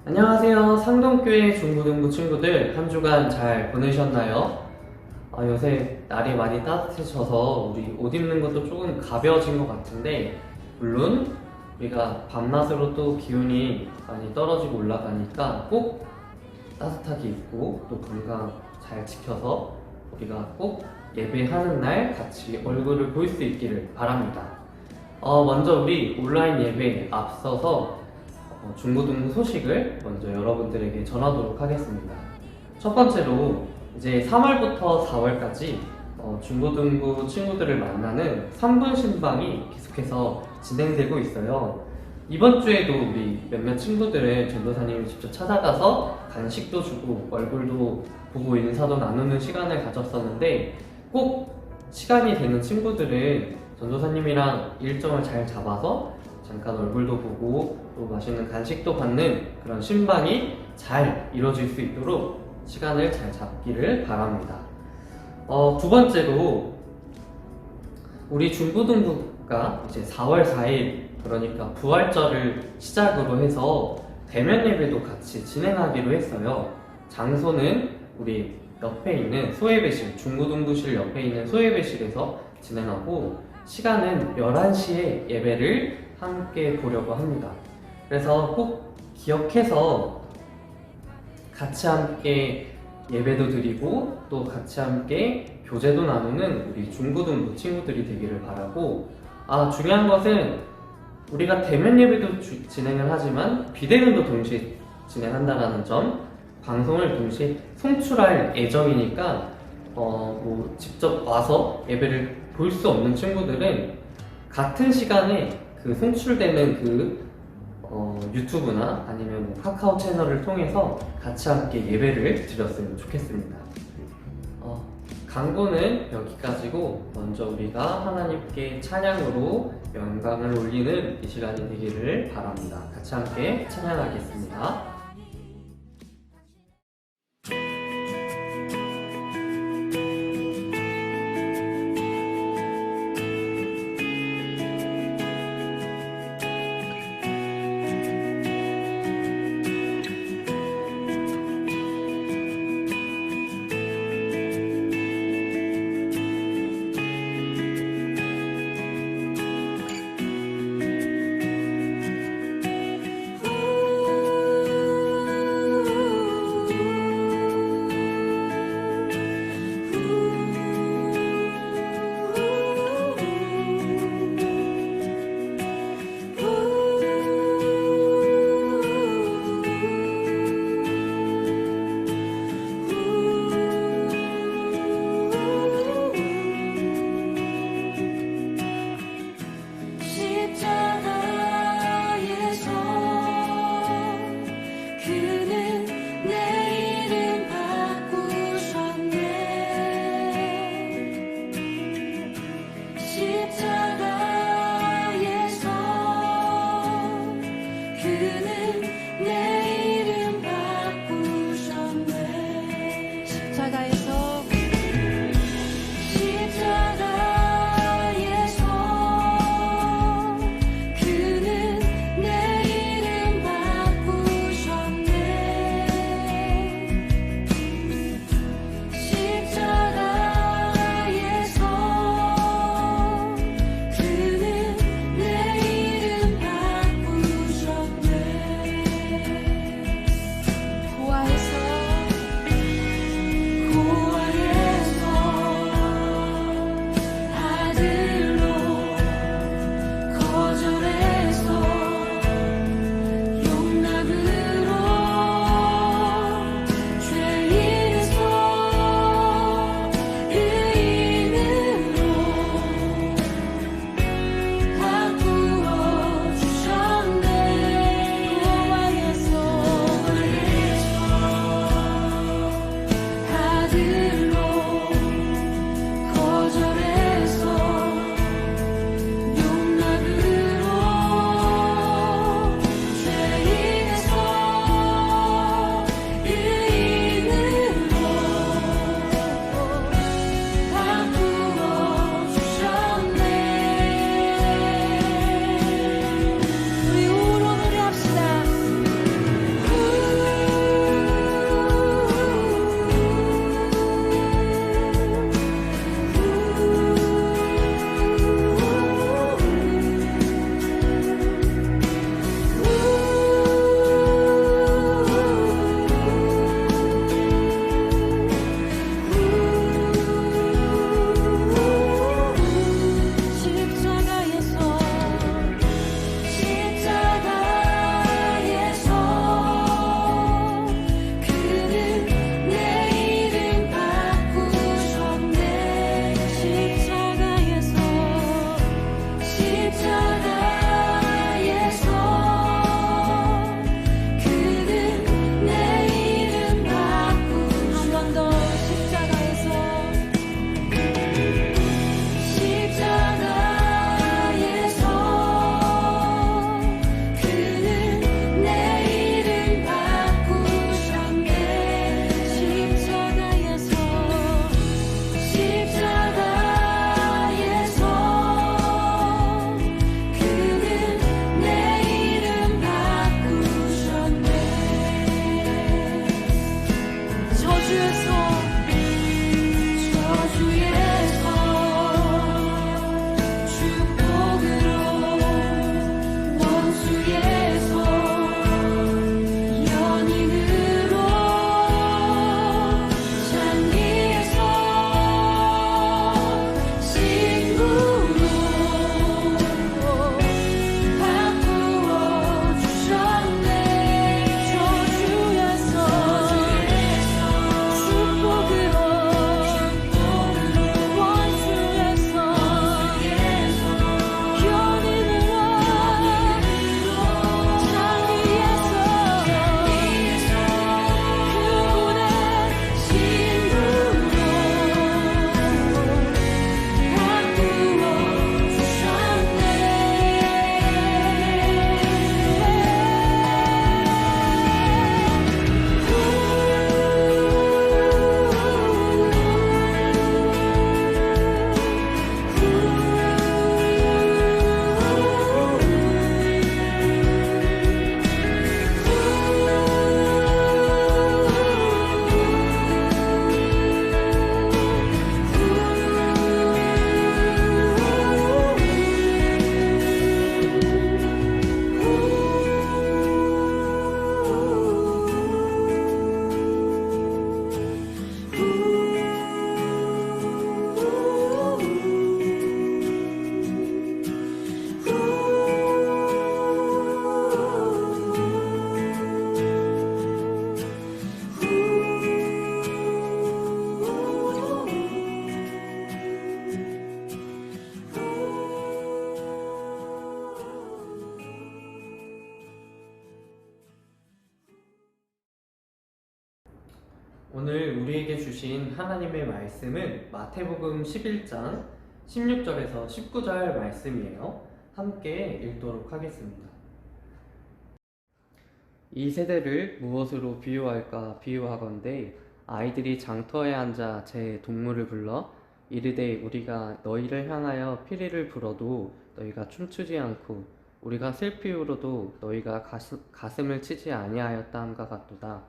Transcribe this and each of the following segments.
안녕하세요. 상동교회 중고등부 친구들 한 주간 잘 보내셨나요? 요새 날이 많이 따뜻해져서 우리 옷 입는 것도 조금 가벼워진 것 같은데, 물론 우리가 밤낮으로 또 기온이 많이 떨어지고 올라가니까 꼭 따뜻하게 입고 또 건강 잘 지켜서 우리가 꼭 예배하는 날 같이 얼굴을 볼 수 있기를 바랍니다. 먼저 우리 온라인 예배에 앞서서 중고등부 소식을 먼저 여러분들에게 전하도록 하겠습니다. 첫 번째로 이제 3월부터 4월까지 중고등부 친구들을 만나는 3분 신방이 계속해서 진행되고 있어요. 이번 주에도 우리 몇몇 친구들은 전도사님이 직접 찾아가서 간식도 주고 얼굴도 보고 인사도 나누는 시간을 가졌었는데, 꼭 시간이 되는 친구들은 전도사님이랑 일정을 잘 잡아서 잠깐 얼굴도 보고 또 맛있는 간식도 받는 그런 신방이 잘 이루어질 수 있도록 시간을 잘 잡기를 바랍니다. 두 번째로 우리 중고등부가 이제 4월 4일, 그러니까 부활절을 시작으로 해서 대면 예배도 같이 진행하기로 했어요. 장소는 우리 옆에 있는 소예배실, 중고등부실 옆에 있는 소예배실에서 진행하고, 시간은 11시에 예배를 함께 보려고 합니다. 그래서 꼭 기억해서 같이 함께 예배도 드리고 또 같이 함께 교제도 나누는 우리 중고등부 친구들이 되기를 바라고, 중요한 것은 우리가 대면 예배도 진행을 하지만 비대면도 동시에 진행한다는 점, 방송을 동시에 송출할 예정이니까 직접 와서 예배를 볼 수 없는 친구들은 같은 시간에 그 송출되는 유튜브나 아니면 카카오 채널을 통해서 같이 함께 예배를 드렸으면 좋겠습니다. 광고는 여기까지고, 먼저 우리가 하나님께 찬양으로 영광을 올리는 이 시간이 되기를 바랍니다. 같이 함께 찬양하겠습니다. 오늘 우리에게 주신 하나님의 말씀은 마태복음 11장 16절에서 19절 말씀이에요. 함께 읽도록 하겠습니다. 이 세대를 무엇으로 비유할까 비유하건대 아이들이 장터에 앉아 제 동물을 불러 이르되 우리가 너희를 향하여 피리를 불어도 너희가 춤추지 않고 우리가 슬피 울어도 너희가 가슴을 치지 아니하였다 함과 같도다.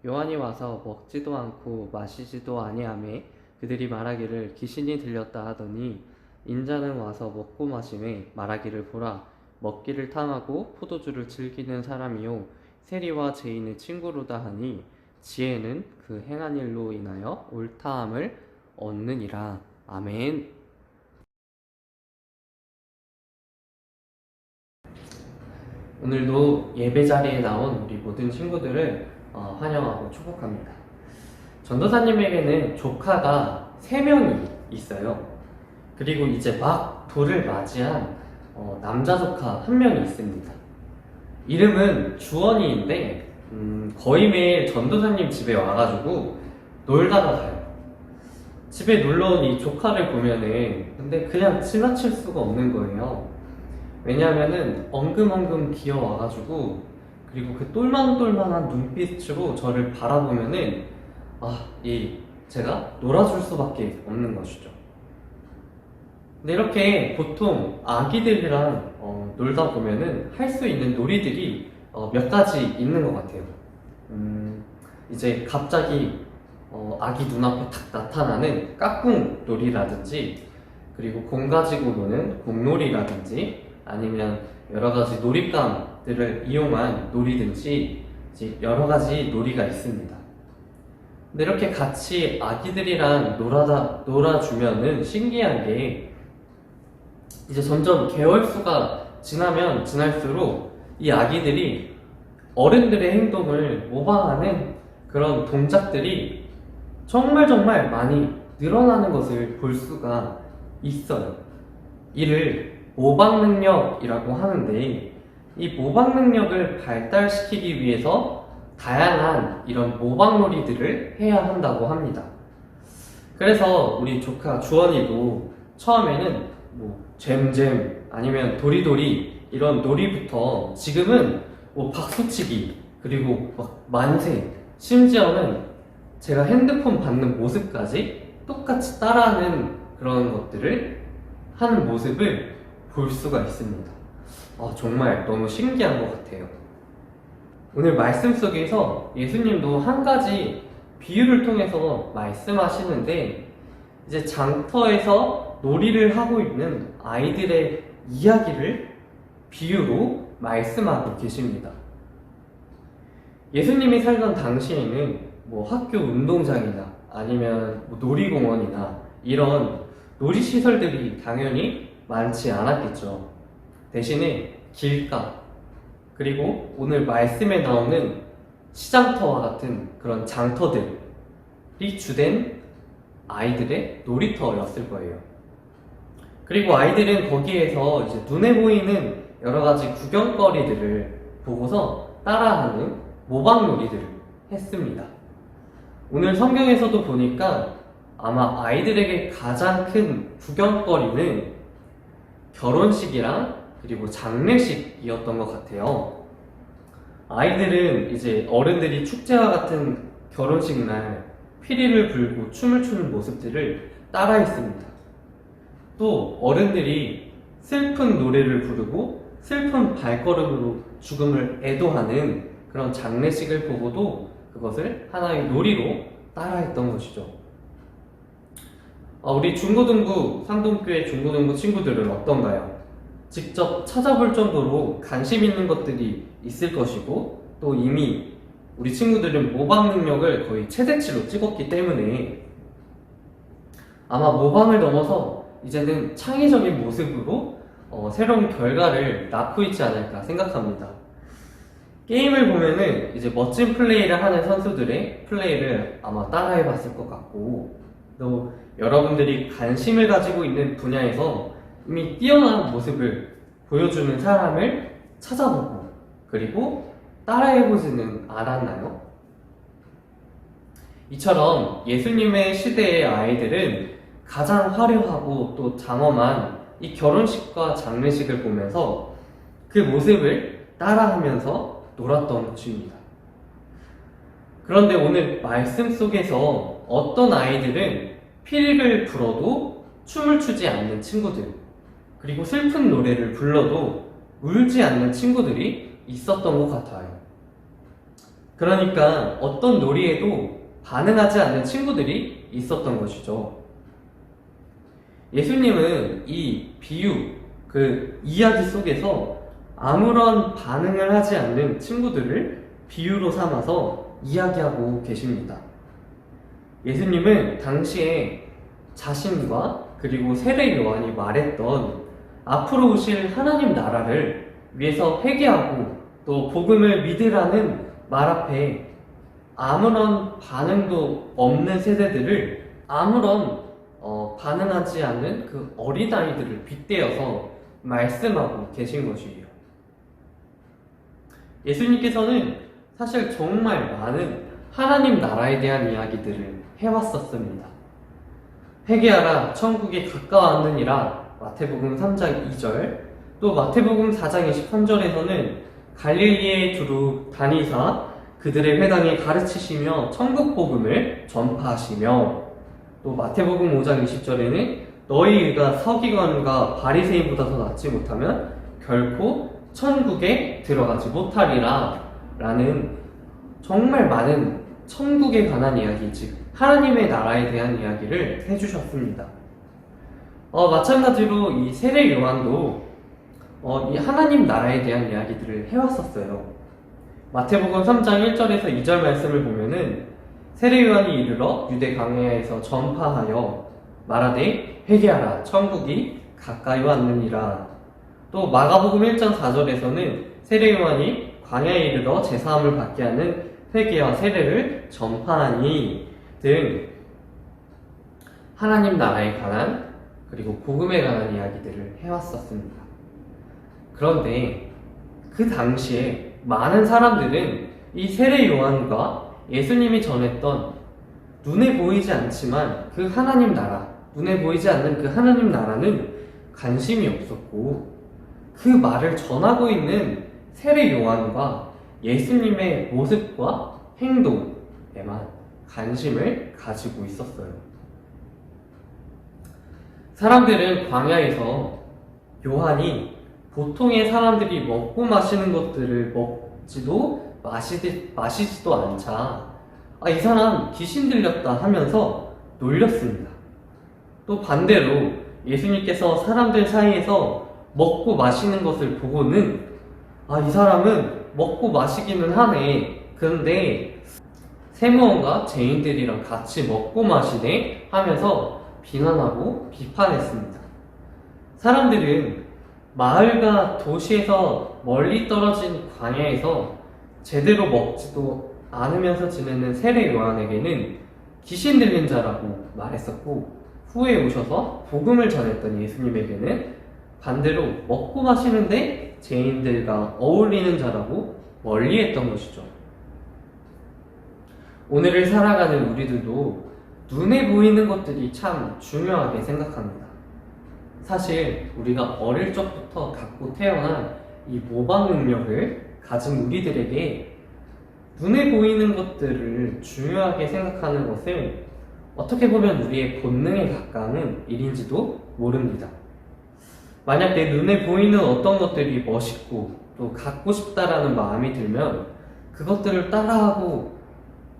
요한이 와서 먹지도 않고 마시지도 아니하매 그들이 말하기를 귀신이 들렸다 하더니 인자는 와서 먹고 마시매 말하기를 보라 먹기를 탐하고 포도주를 즐기는 사람이요 세리와 죄인의 친구로다 하니 지혜는 그 행한 일로 인하여 옳다함을 얻느니라. 아멘. 오늘도 예배 자리에 나온 우리 모든 친구들을 환영하고 축복합니다. 전도사님에게는 조카가 3명이 있어요. 그리고 이제 막 돌을 맞이한 남자 조카 1명이 있습니다. 이름은 주원이인데 거의 매일 전도사님 집에 와가지고 놀다가 가요. 집에 놀러온 이 조카를 보면은 근데 그냥 지나칠 수가 없는 거예요. 왜냐하면은 엉금엉금 기어와가지고 그리고 그 똘망똘망한 눈빛으로 저를 바라보면은 제가 놀아줄 수밖에 없는 것이죠. 근데 이렇게 보통 아기들이랑 놀다 보면은 할 수 있는 놀이들이 몇 가지 있는 것 같아요. 이제 갑자기 아기 눈앞에 탁 나타나는 까꿍 놀이라든지 그리고 공 가지고 노는 공놀이라든지 아니면 여러 가지 놀잇감들을 이용한 놀이든지 이제 여러 가지 놀이가 있습니다. 근데 이렇게 같이 아기들이랑 놀아주면은 신기한 게 이제 점점 개월수가 지나면 지날수록 이 아기들이 어른들의 행동을 모방하는 그런 동작들이 정말 많이 늘어나는 것을 볼 수가 있어요. 이를 모방 능력이라고 하는데 이 모방 능력을 발달시키기 위해서 다양한 이런 모방 놀이들을 해야 한다고 합니다. 그래서 우리 조카 주원이도 처음에는 잼잼 아니면 도리도리 이런 놀이부터 지금은 박수치기 그리고 막 만세 심지어는 제가 핸드폰 받는 모습까지 똑같이 따라하는 그런 것들을 하는 모습을 볼 수가 있습니다. 정말 너무 신기한 것 같아요. 오늘 말씀 속에서 예수님도 한 가지 비유를 통해서 말씀하시는데, 이제 장터에서 놀이를 하고 있는 아이들의 이야기를 비유로 말씀하고 계십니다. 예수님이 살던 당시에는 뭐 학교 운동장이나 아니면 뭐 놀이공원이나 이런 놀이시설들이 당연히 많지 않았겠죠. 대신에 길가, 그리고 오늘 말씀에 나오는 시장터와 같은 그런 장터들이 주된 아이들의 놀이터였을 거예요. 그리고 아이들은 거기에서 이제 눈에 보이는 여러 가지 구경거리들을 보고서 따라하는 모방놀이들을 했습니다. 오늘 성경에서도 보니까 아마 아이들에게 가장 큰 구경거리는 결혼식이랑 그리고 장례식이었던 것 같아요. 아이들은 이제 어른들이 축제와 같은 결혼식 날 피리를 불고 춤을 추는 모습들을 따라했습니다. 또 어른들이 슬픈 노래를 부르고 슬픈 발걸음으로 죽음을 애도하는 그런 장례식을 보고도 그것을 하나의 놀이로 따라했던 것이죠. 우리 중고등부, 상동교회 중고등부 친구들은 어떤가요? 직접 찾아볼 정도로 관심 있는 것들이 있을 것이고, 또 이미 우리 친구들은 모방 능력을 거의 최대치로 찍었기 때문에 아마 모방을 넘어서 이제는 창의적인 모습으로 새로운 결과를 낳고 있지 않을까 생각합니다. 게임을 보면은 이제 멋진 플레이를 하는 선수들의 플레이를 아마 따라해 봤을 것 같고, 또 여러분들이 관심을 가지고 있는 분야에서 이미 뛰어난 모습을 보여주는 사람을 찾아보고 그리고 따라해보지는 않았나요? 이처럼 예수님의 시대의 아이들은 가장 화려하고 또 장엄한 이 결혼식과 장례식을 보면서 그 모습을 따라하면서 놀았던 것입니다. 그런데 오늘 말씀 속에서 어떤 아이들은 피리를 불어도 춤을 추지 않는 친구들, 그리고 슬픈 노래를 불러도 울지 않는 친구들이 있었던 것 같아요. 그러니까 어떤 놀이에도 반응하지 않는 친구들이 있었던 것이죠. 예수님은 이 비유, 그 이야기 속에서 아무런 반응을 하지 않는 친구들을 비유로 삼아서 이야기하고 계십니다. 예수님은 당시에 자신과 그리고 세례 요한이 말했던 앞으로 오실 하나님 나라를 위해서 회개하고 또 복음을 믿으라는 말 앞에 아무런 반응도 없는 세대들을 아무런 반응하지 않는 그 어린아이들을 빗대어서 말씀하고 계신 것이에요. 예수님께서는 사실 정말 많은 하나님 나라에 대한 이야기들을 해왔었습니다. 회개하라 천국이 가까웠느니라 마태복음 3장 2절, 또 마태복음 4장 23절에서는 갈릴리에 두루 다니사 그들의 회당에 가르치시며 천국 복음을 전파하시며, 또 마태복음 5장 20절에는 너희 의가 서기관과 바리새인보다 더 낫지 못하면 결코 천국에 들어가지 못하리라 라는 정말 많은 천국에 관한 이야기, 즉 하나님의 나라에 대한 이야기를 해주셨습니다. 마찬가지로 이 세례 요한도 이 하나님 나라에 대한 이야기들을 해왔었어요. 마태복음 3장 1절에서 2절 말씀을 보면은 세례 요한이 이르러 유대 광야에서 전파하여 말하되 회개하라 천국이 가까이 왔느니라. 또 마가복음 1장 4절에서는 세례 요한이 광야에 이르러 제사함을 받게 하는 회개와 세례를 전파하니 등 하나님 나라에 관한 그리고 복음에 관한 이야기들을 해왔었습니다. 그런데 그 당시에 많은 사람들은 이 세례 요한과 예수님이 전했던 눈에 보이지 않지만 그 하나님 나라, 눈에 보이지 않는 그 하나님 나라는 관심이 없었고, 그 말을 전하고 있는 세례 요한과 예수님의 모습과 행동에만 관심을 가지고 있었어요. 사람들은 광야에서 요한이 보통의 사람들이 먹고 마시는 것들을 먹지도 마시지도 않자 이 사람 귀신 들렸다 하면서 놀렸습니다. 또 반대로 예수님께서 사람들 사이에서 먹고 마시는 것을 보고는 이 사람은 먹고 마시기는 하네. 그런데 세무원과 죄인들이랑 같이 먹고 마시네 하면서 비난하고 비판했습니다. 사람들은 마을과 도시에서 멀리 떨어진 광야에서 제대로 먹지도 않으면서 지내는 세례 요한에게는 귀신 들린 자라고 말했었고, 후에 오셔서 복음을 전했던 예수님에게는 반대로 먹고 마시는데 죄인들과 어울리는 자라고 멀리했던 것이죠. 오늘을 살아가는 우리들도 눈에 보이는 것들이 참 중요하게 생각합니다. 사실 우리가 어릴 적부터 갖고 태어난 이 모방 능력을 가진 우리들에게 눈에 보이는 것들을 중요하게 생각하는 것은 어떻게 보면 우리의 본능에 가까운 일인지도 모릅니다. 만약 내 눈에 보이는 어떤 것들이 멋있고 또 갖고 싶다라는 마음이 들면 그것들을 따라하고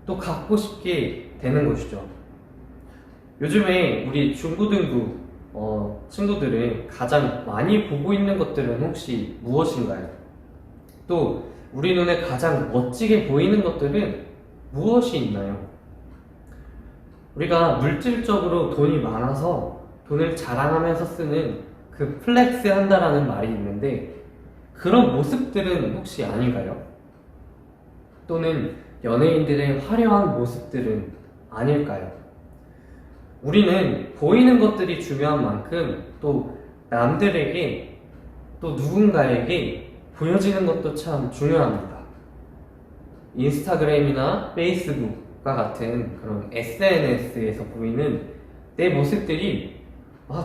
또 갖고 싶게 되는 것이죠. 요즘에 우리 중고등부 친구들은 가장 많이 보고 있는 것들은 혹시 무엇인가요? 또 우리 눈에 가장 멋지게 보이는 것들은 무엇이 있나요? 우리가 물질적으로 돈이 많아서 돈을 자랑하면서 쓰는 그 플렉스 한다라는 말이 있는데, 그런 모습들은 혹시 아닌가요? 또는 연예인들의 화려한 모습들은 아닐까요? 우리는 보이는 것들이 중요한 만큼 또 남들에게 또 누군가에게 보여지는 것도 참 중요합니다. 인스타그램이나 페이스북과 같은 그런 SNS에서 보이는 내 모습들이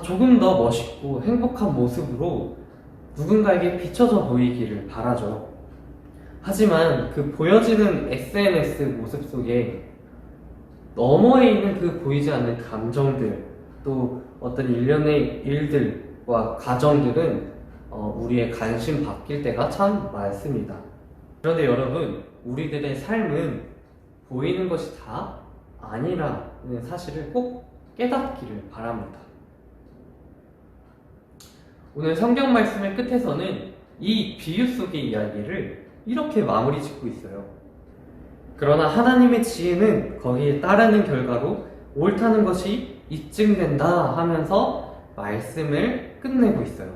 조금 더 멋있고 행복한 모습으로 누군가에게 비춰져 보이기를 바라죠. 하지만 그 보여지는 SNS 모습 속에 너머에 있는 그 보이지 않는 감정들, 또 어떤 일련의 일들과 과정들은 우리의 관심 바뀔 때가 참 많습니다. 그런데 여러분, 우리들의 삶은 보이는 것이 다 아니라는 사실을 꼭 깨닫기를 바랍니다. 오늘 성경 말씀의 끝에서는 이 비유 속의 이야기를 이렇게 마무리 짓고 있어요. 그러나 하나님의 지혜는 거기에 따르는 결과로 옳다는 것이 입증된다 하면서 말씀을 끝내고 있어요.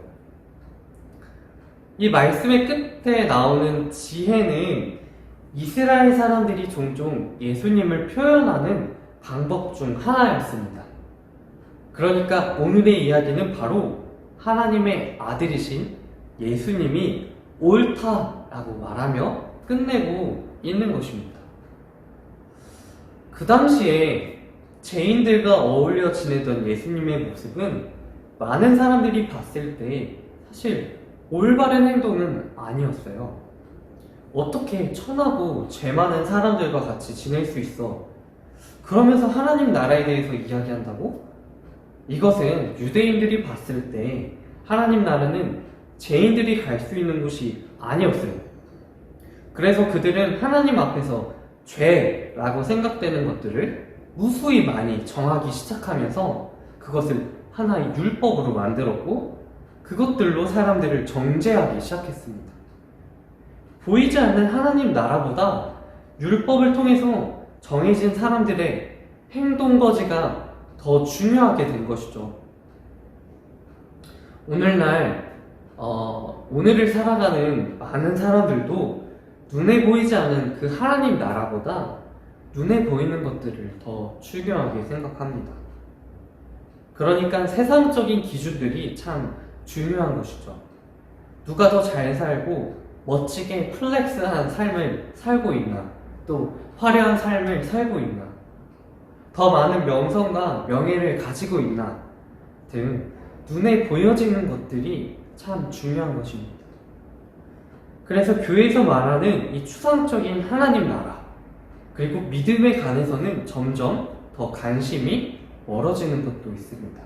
이 말씀의 끝에 나오는 지혜는 이스라엘 사람들이 종종 예수님을 표현하는 방법 중 하나였습니다. 그러니까 오늘의 이야기는 바로 하나님의 아들이신 예수님이 옳다라고 말하며 끝내고 있는 것입니다. 그 당시에 죄인들과 어울려 지내던 예수님의 모습은 많은 사람들이 봤을 때 사실 올바른 행동은 아니었어요. 어떻게 천하고 죄 많은 사람들과 같이 지낼 수 있어? 그러면서 하나님 나라에 대해서 이야기한다고? 이것은 유대인들이 봤을 때 하나님 나라는 죄인들이 갈 수 있는 곳이 아니었어요. 그래서 그들은 하나님 앞에서 죄라고 생각되는 것들을 무수히 많이 정하기 시작하면서 그것을 하나의 율법으로 만들었고, 그것들로 사람들을 정죄하기 시작했습니다. 보이지 않는 하나님 나라보다 율법을 통해서 정해진 사람들의 행동거지가 더 중요하게 된 것이죠. 오늘날 오늘을 살아가는 많은 사람들도 눈에 보이지 않은 그 하나님 나라보다 눈에 보이는 것들을 더 중요하게 생각합니다. 그러니까 세상적인 기준들이 참 중요한 것이죠. 누가 더 잘 살고 멋지게 플렉스한 삶을 살고 있나, 또 화려한 삶을 살고 있나, 더 많은 명성과 명예를 가지고 있나 등 눈에 보여지는 것들이 참 중요한 것입니다. 그래서 교회에서 말하는 이 추상적인 하나님 나라, 그리고 믿음에 관해서는 점점 더 관심이 멀어지는 것도 있습니다.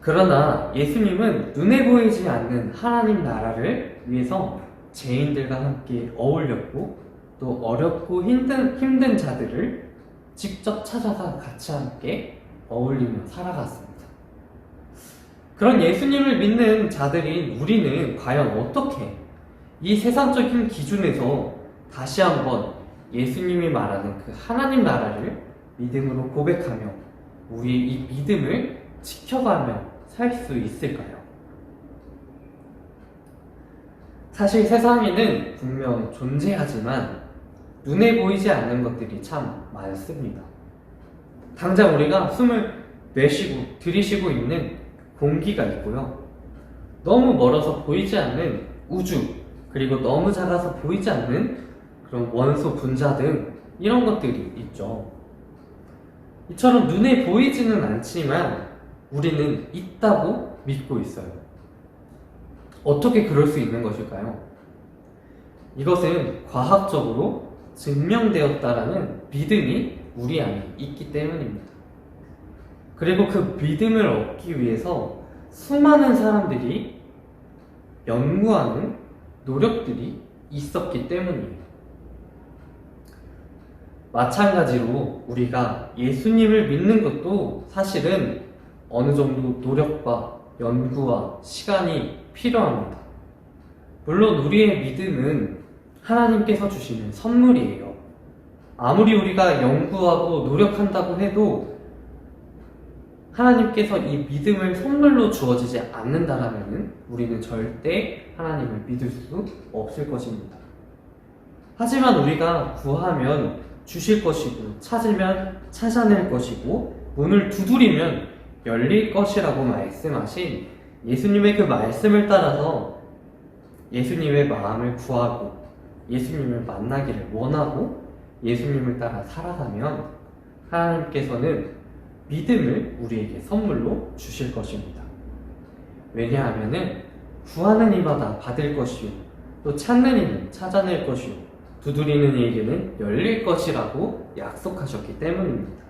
그러나 예수님은 눈에 보이지 않는 하나님 나라를 위해서 죄인들과 함께 어울렸고, 또 어렵고 힘든 자들을 직접 찾아가 같이 함께 어울리며 살아갔습니다. 그런 예수님을 믿는 자들인 우리는 과연 어떻게 이 세상적인 기준에서 다시 한번 예수님이 말하는 그 하나님 나라를 믿음으로 고백하며 우리의 이 믿음을 지켜가며 살 수 있을까요? 사실 세상에는 분명 존재하지만 눈에 보이지 않는 것들이 참 많습니다. 당장 우리가 숨을 내쉬고 들이쉬고 있는 공기가 있고요. 너무 멀어서 보이지 않는 우주, 그리고 너무 작아서 보이지 않는 그런 원소, 분자 등 이런 것들이 있죠. 이처럼 눈에 보이지는 않지만 우리는 있다고 믿고 있어요. 어떻게 그럴 수 있는 것일까요? 이것은 과학적으로 증명되었다라는 믿음이 우리 안에 있기 때문입니다. 그리고 그 믿음을 얻기 위해서 수많은 사람들이 연구하는 노력들이 있었기 때문이에요. 마찬가지로 우리가 예수님을 믿는 것도 사실은 어느 정도 노력과 연구와 시간이 필요합니다. 물론 우리의 믿음은 하나님께서 주시는 선물이에요. 아무리 우리가 연구하고 노력한다고 해도 하나님께서 이 믿음을 선물로 주어지지 않는다라면 우리는 절대 하나님을 믿을 수 없을 것입니다. 하지만 우리가 구하면 주실 것이고 찾으면 찾아낼 것이고 문을 두드리면 열릴 것이라고 말씀하신 예수님의 그 말씀을 따라서 예수님의 마음을 구하고 예수님을 만나기를 원하고 예수님을 따라 살아가면 하나님께서는 믿음을 우리에게 선물로 주실 것입니다. 왜냐하면 구하는 이마다 받을 것이요 또 찾는 이는 찾아낼 것이요 두드리는 이에게는 열릴 것이라고 약속하셨기 때문입니다.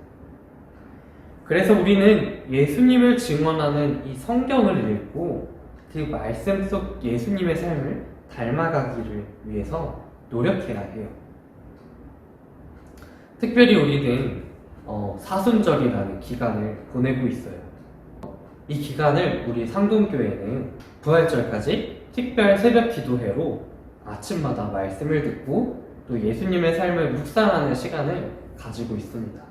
그래서 우리는 예수님을 증언하는 이 성경을 읽고 그 말씀 속 예수님의 삶을 닮아가기를 위해서 노력해야 해요. 특별히 우리는 사순절이라는 기간을 보내고 있어요. 이 기간을 우리 상동교회는 부활절까지 특별 새벽 기도회로 아침마다 말씀을 듣고 또 예수님의 삶을 묵상하는 시간을 가지고 있습니다.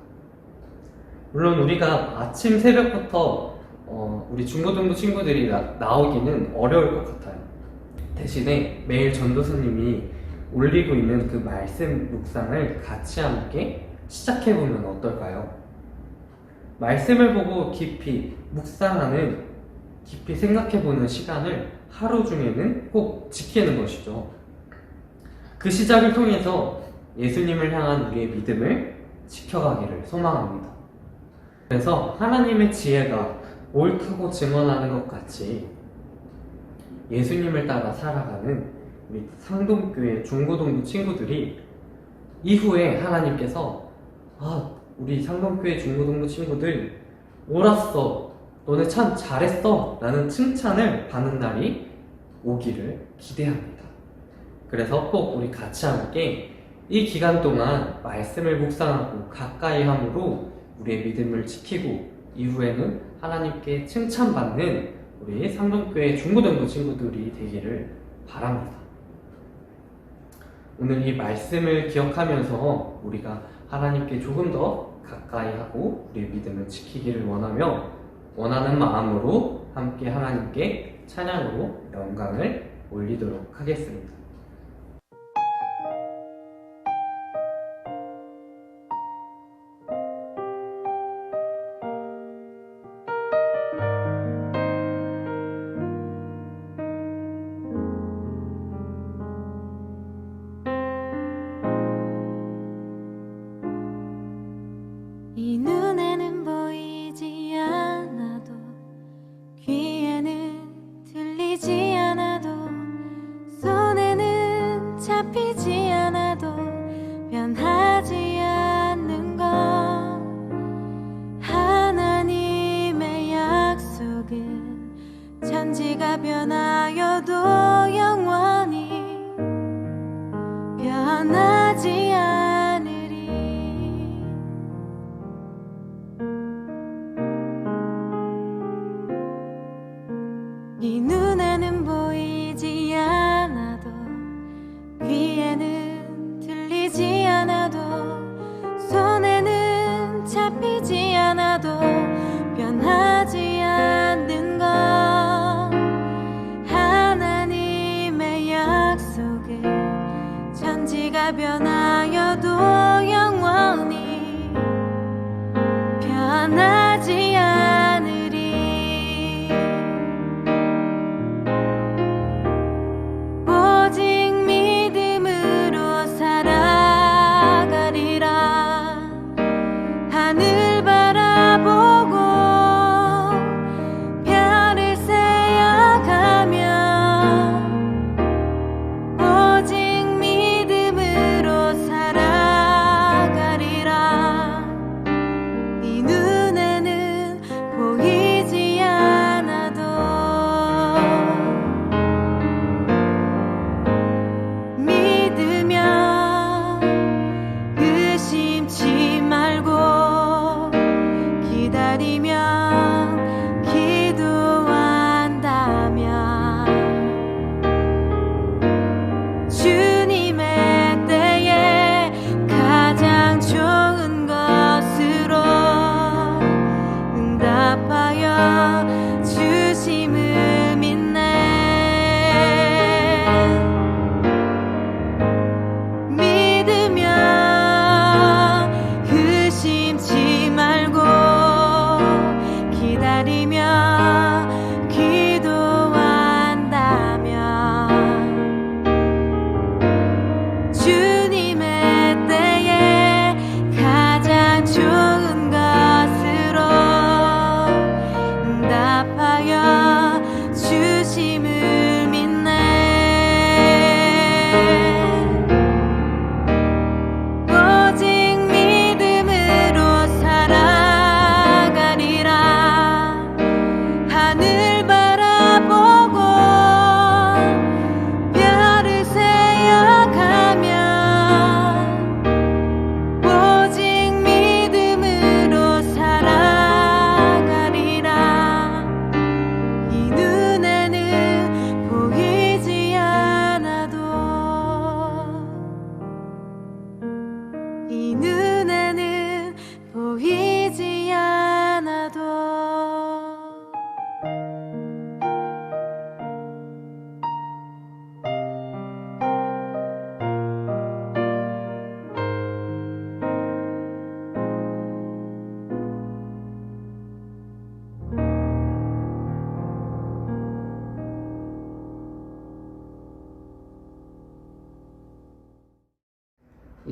물론 우리가 아침 새벽부터 우리 중고등부 친구들이 나오기는 어려울 것 같아요. 대신에 매일 전도사님이 올리고 있는 그 말씀 묵상을 같이 함께 시작해보면 어떨까요? 말씀을 보고 깊이 묵상하는, 깊이 생각해보는 시간을 하루 중에는 꼭 지키는 것이죠. 그 시작을 통해서 예수님을 향한 우리의 믿음을 지켜가기를 소망합니다. 그래서 하나님의 지혜가 옳다고 증언하는 것 같이 예수님을 따라 살아가는 우리 상동교회 중고등부 친구들이 이후에 하나님께서 우리 상동교회 중고등부 친구들 옳았어, 너네 참 잘했어 라는 칭찬을 받는 날이 오기를 기대합니다. 그래서 꼭 우리 같이 함께 이 기간 동안 말씀을 묵상하고 가까이 함으로 우리의 믿음을 지키고 이후에는 하나님께 칭찬받는 우리 상동교회 중고등부 친구들이 되기를 바랍니다. 오늘 이 말씀을 기억하면서 우리가 하나님께 조금 더 가까이 하고 우리의 믿음을 지키기를 원하며 원하는 마음으로 함께 하나님께 찬양으로 영광을 올리도록 하겠습니다. 이 눈에는 보이지 않아도 귀에는 들리지 않아도 손에는 잡히지 않아도 변하지 않는 것 하나님의 약속은 천지가 변하여도 영원히 변하지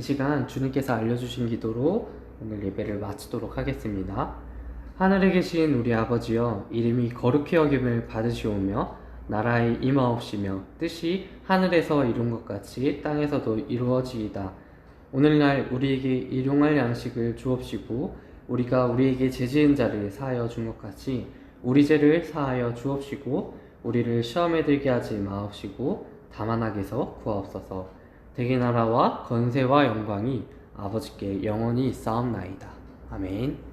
이 시간 주님께서 알려주신 기도로 오늘 예배를 마치도록 하겠습니다. 하늘에 계신 우리 아버지여, 이름이 거룩히 여김을 받으시오며 나라의 임하옵시며 뜻이 하늘에서 이룬 것 같이 땅에서도 이루어지이다. 오늘날 우리에게 일용할 양식을 주옵시고 우리가 우리에게 죄 지은 자를 사하여 준 것 같이 우리 죄를 사하여 주옵시고 우리를 시험에 들게 하지 마옵시고 다만 악에서 구하옵소서. 대개 나라와 건세와 영광이 아버지께 영원히 있사옵나이다. 아멘.